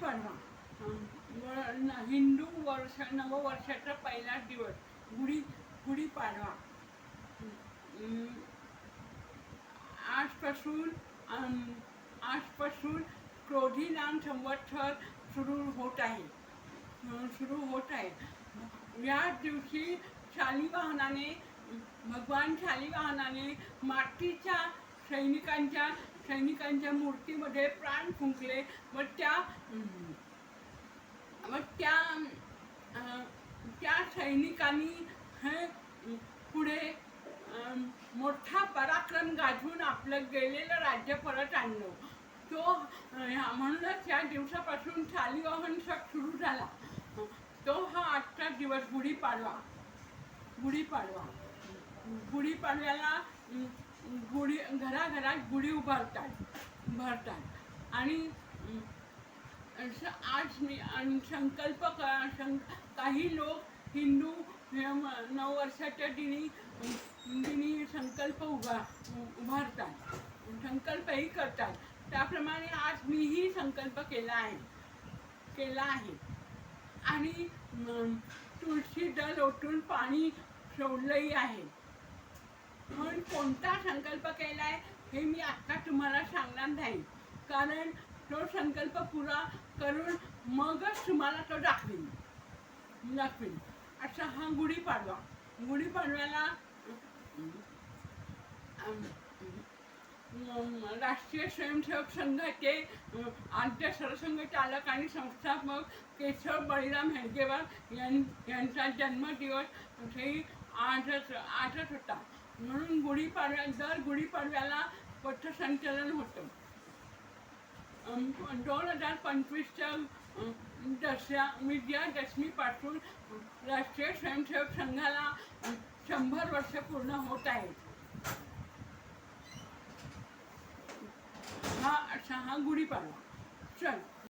गुढीपाडवा हिंदू नववर्षाचा पहिला दिवस गुढीपाडवा. आजपासून क्रोधी नाम संवत्सर सुरू होत आहे. या दिवशी भगवान शालिवाहनाने मातीच्या सैनिकांच्या मूर्तीमध्ये प्राण फुंकले व त्या सैनिकांनी पुढे मोठा पराक्रम गाजवून आपलं गेलेलं राज्य परत आणलं. म्हणूनच या दिवसापासून शालिवाहन शक सुरू झाला. तो हा आजचा दिवस गुढीपाडव्याला घराघरात गुढी उभारतात आणि आज काही लोक हिंदू नववर्षाच्या दिनी संकल्प उभारतात, संकल्पही करतात. त्याप्रमाणे आज मीही संकल्प केला आहे आणि तुळशी दल ओतून पाणी सोडलंही आहे. म्हणून कोणता संकल्प केलाय हे मी आत्ता तुम्हाला सांगणार नाही, कारण तो संकल्प पुरा करून मगच तुम्हाला तो दाखवीन. असा हा गुढीपाडव्याला राष्ट्रीय स्वयंसेवक संघाचे आद्य सरसंघचालक आणि संस्थापक केशव बळीराम हेडगेवार यांचा जन्मदिवस आजच होता. म्हणून दर गुढीपाडव्याला पथसंचलन होतं. 2025च्या विजयादशमीपासून राष्ट्रीय स्वयंसेवक संघाला 100 वर्ष पूर्ण होत आहेत. हा गुढीपाडवा. चल